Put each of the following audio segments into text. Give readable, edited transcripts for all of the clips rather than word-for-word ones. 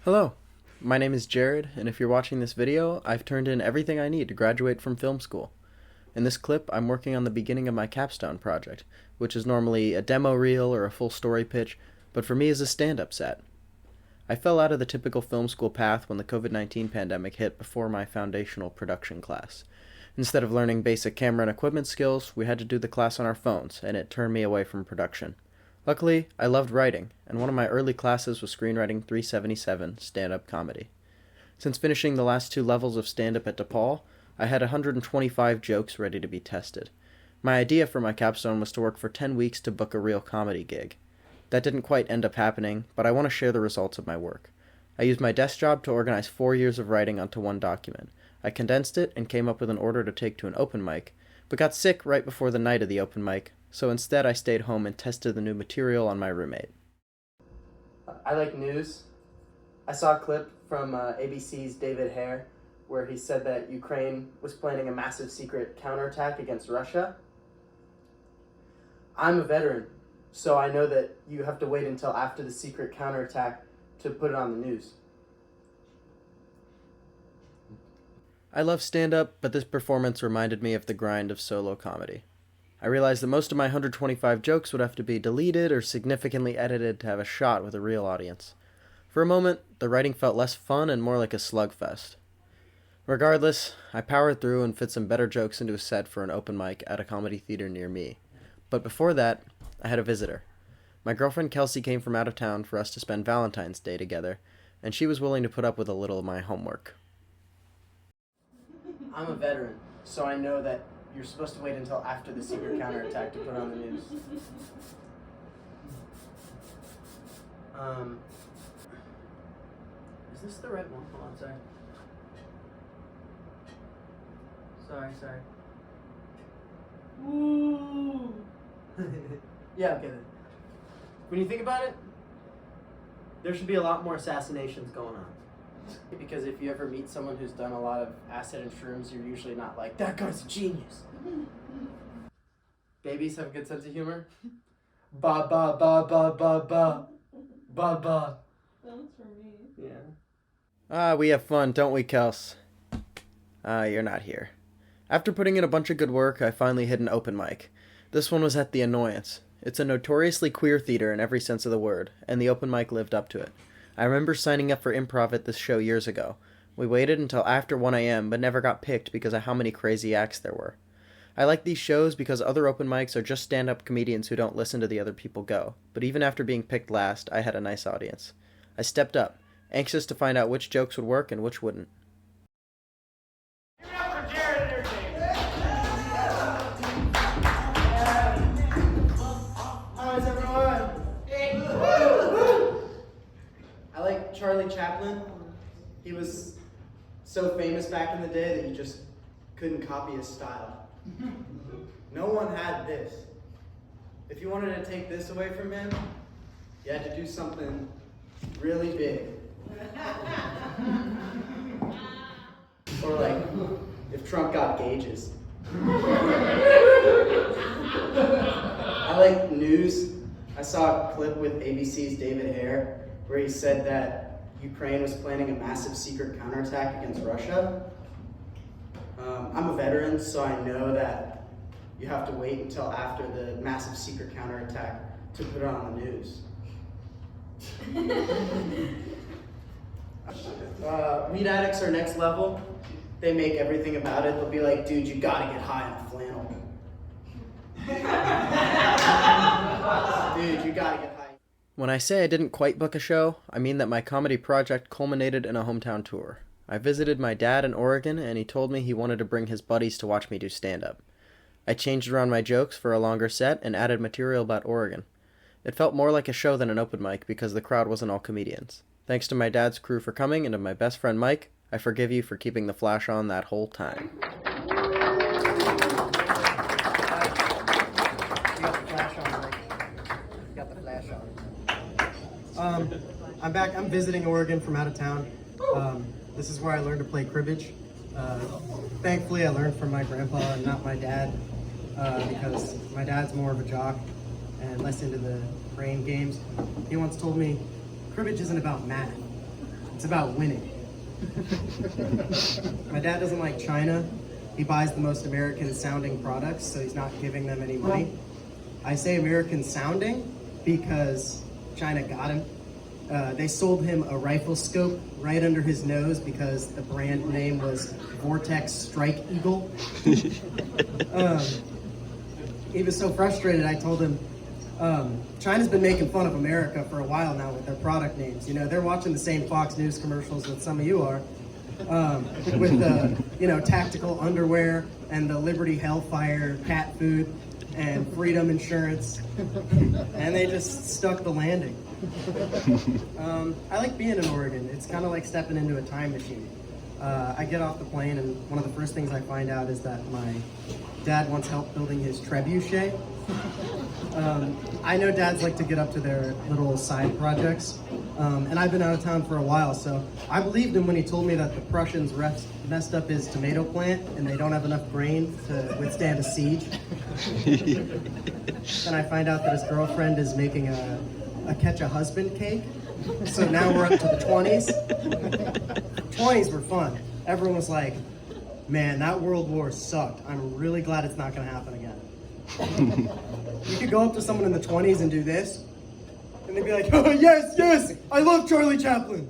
Hello, my name is Jared, and if you're watching this video, I've turned in everything I need to graduate from film school. In this clip, I'm working on the beginning of my Capstone project, which is normally a demo reel or a full story pitch, but for me is a stand-up set. I fell out of the typical film school path when the COVID-19 pandemic hit before my foundational production class. Instead of learning basic camera and equipment skills, we had to do the class on our phones, and it turned me away from production. Luckily, I loved writing, and one of my early classes was Screenwriting 377, stand-up comedy. Since finishing the last 2 levels of stand-up at DePaul, I had 125 jokes ready to be tested. My idea for my capstone was to work for 10 weeks to book a real comedy gig. That didn't quite end up happening, but I want to share the results of my work. I used my desk job to organize 4 years of writing onto one document. I condensed it and came up with an order to take to an open mic, but got sick right before the night of the open mic, so instead I stayed home and tested the new material on my roommate. I like news. I saw a clip from ABC's David Hare where he said that Ukraine was planning a massive secret counterattack against Russia. I'm a veteran, so I know that you have to wait until after the secret counterattack to put it on the news. I love stand-up, but this performance reminded me of the grind of solo comedy. I realized that most of my 125 jokes would have to be deleted or significantly edited to have a shot with a real audience. For a moment, the writing felt less fun and more like a slugfest. Regardless, I powered through and fit some better jokes into a set for an open mic at a comedy theater near me. But before that, I had a visitor. My girlfriend Kelsey came from out of town for us to spend Valentine's Day together, and she was willing to put up with a little of my homework. I'm a veteran, so I know that you're supposed to wait until after the secret counterattack to put on the news. Is this the right one? Hold on, sorry. Woo! Yeah, okay then. When you think about it, there should be a lot more assassinations going on. Because if you ever meet someone who's done a lot of acid and shrooms, you're usually not like, that guy's a genius. Babies have a good sense of humor. Ba ba ba ba ba ba. Ba ba. That was for me. Yeah. We have fun, don't we, Kels? You're not here. After putting in a bunch of good work, I finally hit an open mic. This one was at The Annoyance. It's a notoriously queer theater in every sense of the word, and the open mic lived up to it. I remember signing up for improv at this show years ago. We waited until after 1 a.m. but never got picked because of how many crazy acts there were. I like these shows because other open mics are just stand-up comedians who don't listen to the other people go. But even after being picked last, I had a nice audience. I stepped up, anxious to find out which jokes would work and which wouldn't. Give it up for Jared and everything. How's everyone? I like Charlie Chaplin. He was so famous back in the day that you just couldn't copy his style. No one had this. If you wanted to take this away from him, you had to do something really big. Or like, if Trump got gauges. I like news. I saw a clip with ABC's David Hare where he said that Ukraine was planning a massive secret counterattack against Russia. I'm a veteran, so I know that you have to wait until after the massive secret counterattack to put it on the news. Weed addicts are next level. They make everything about it. They'll be like, dude, you gotta get high on flannel. Dude, you gotta get high. When I say I didn't quite book a show, I mean that my comedy project culminated in a hometown tour. I visited my dad in Oregon, and he told me he wanted to bring his buddies to watch me do stand-up. I changed around my jokes for a longer set and added material about Oregon. It felt more like a show than an open mic because the crowd wasn't all comedians. Thanks to my dad's crew for coming and to my best friend Mike, I forgive you for keeping the flash on that whole time. I'm back. I'm visiting Oregon from out of town. This is where I learned to play cribbage. Thankfully, I learned from my grandpa and not my dad, because my dad's more of a jock and less into the brain games. He once told me, cribbage isn't about math, It's about winning. My dad doesn't like China. He buys the most American sounding products, so he's not giving them any money. I say American sounding because China got him. They sold him a rifle scope right under his nose because the brand name was Vortex Strike Eagle. He was so frustrated, I told him, China's been making fun of America for a while now with their product names. You know, they're watching the same Fox News commercials that some of you are, with the, you know, tactical underwear and the Liberty Hellfire cat food and Freedom Insurance, and they just stuck the landing. I like being in Oregon. It's kind of like stepping into a time machine. I get off the plane, and one of the first things I find out is that my dad wants help building his trebuchet. I know dads like to get up to their little side projects, and I've been out of town for a while, so I believed him when he told me that the Prussians messed up his tomato plant and they don't have enough grain to withstand a siege. And I find out that his girlfriend is making a catch-a-husband cake, so now we're up to the 20s. 20s were fun. Everyone was like, man, that World War sucked. I'm really glad it's not going to happen again. You could go up to someone in the 20s and do this, and they'd be like, oh, yes, yes, I love Charlie Chaplin.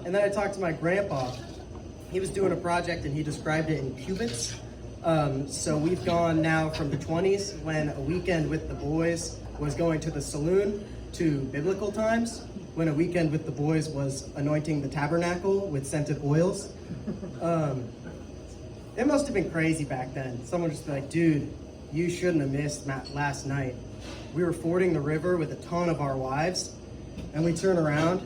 And then I talked to my grandpa. He was doing a project, and he described it in cubits. So we've gone now from the 20s, when a weekend with the boys was going to the saloon, to biblical times, when a weekend with the boys was anointing the tabernacle with scented oils. It must have been crazy back then. Someone just be like, dude, you shouldn't have missed last night. We were fording the river with a ton of our wives, and we turn around,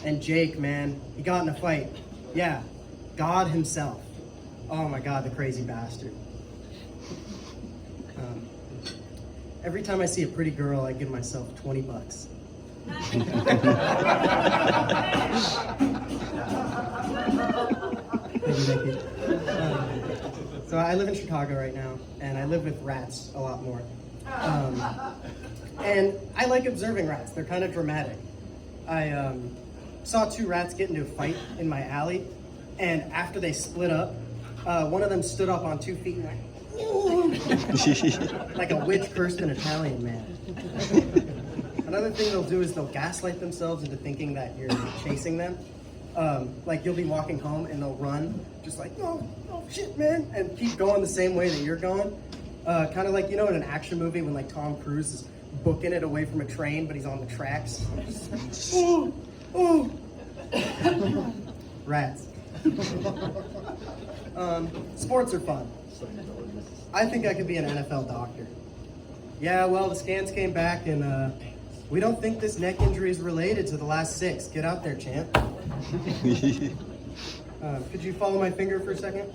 and Jake, man, he got in a fight. Yeah, God himself. Oh my God, the crazy bastard. Every time I see a pretty girl, I give myself $20. Thank you. So I live in Chicago right now, and I live with rats a lot more. And I like observing rats. They're kind of dramatic. I saw two rats get into a fight in my alley, and after they split up, one of them stood up on 2 feet and went, like a witch cursed an Italian man. Another thing they'll do is they'll gaslight themselves into thinking that you're chasing them. Like you'll be walking home and they'll run, just like, oh shit, man, and keep going the same way that you're going. Kind of like, you know, in an action movie when like Tom Cruise is booking it away from a train, but he's on the tracks. Oh. Rats. Sports are fun. I think I could be an NFL doctor. Yeah, well, the scans came back and we don't think this neck injury is related to the last 6. Get out there, champ. Could you follow my finger for a second?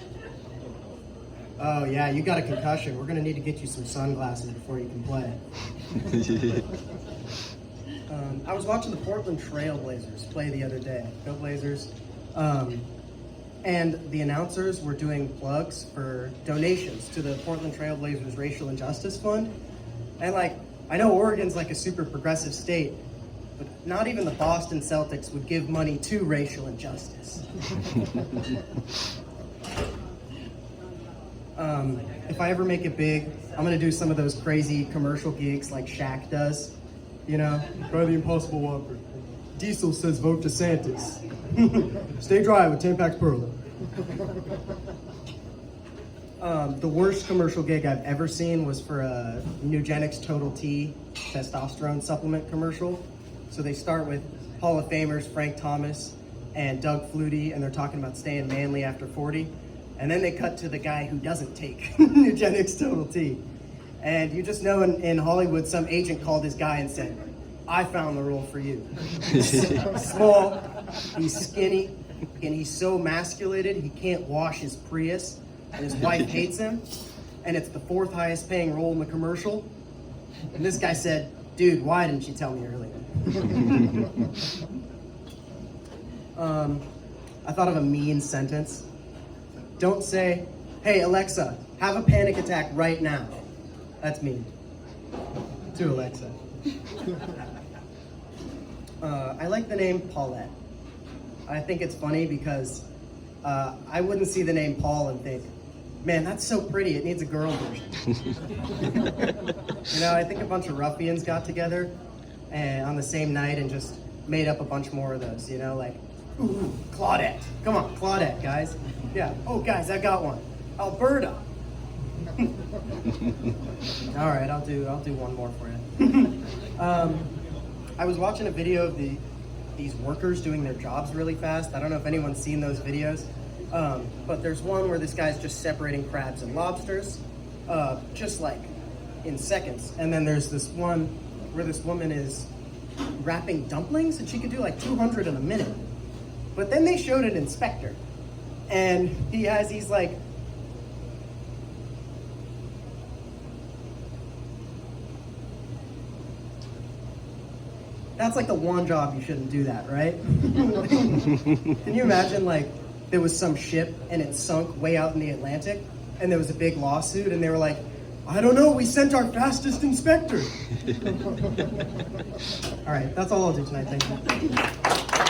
Oh yeah, you got a concussion. We're gonna need to get you some sunglasses before you can play. I was watching the Portland Trail Blazers play the other day. Go Blazers. And the announcers were doing plugs for donations to the Portland Trail Blazers Racial Injustice Fund. And like, I know Oregon's like a super progressive state, but not even the Boston Celtics would give money to racial injustice. If I ever make it big, I'm gonna do some of those crazy commercial gigs like Shaq does. You know, try the Impossible Whopper. Diesel says vote DeSantis. Stay dry with Tampax Pearl. The worst commercial gig I've ever seen was for a Nugenix Total T testosterone supplement commercial. So they start with Hall of Famers Frank Thomas and Doug Flutie, and they're talking about staying manly after 40. And then they cut to the guy who doesn't take Nugenix Total T. And you just know in Hollywood, some agent called his guy and said, I found the role for you. He's small, he's skinny, and he's so emasculated he can't wash his Prius, and his wife hates him, and it's the 4th highest paying role in the commercial. And this guy said, dude, why didn't you tell me earlier? I thought of a mean sentence. Don't say, hey Alexa, have a panic attack right now. That's mean. To Alexa. I like the name Paulette. I think it's funny because I wouldn't see the name Paul and think, man, that's so pretty, it needs a girl version. You know, I think a bunch of ruffians got together and on the same night and just made up a bunch more of those, you know, like, ooh, Claudette. Come on, Claudette, guys. Yeah, oh, guys, I got one. Alberta. All right, I'll do one more for you. I was watching a video of these workers doing their jobs really fast. I don't know if anyone's seen those videos, but there's one where this guy's just separating crabs and lobsters, just like in seconds. And then there's this one where this woman is wrapping dumplings and she could do like 200 in a minute. But then they showed an inspector and he's like, that's like the one job you shouldn't do that, right? Can you imagine like there was some ship and it sunk way out in the Atlantic and there was a big lawsuit and they were like, I don't know, we sent our fastest inspector. All right, that's all I'll do tonight, thank you.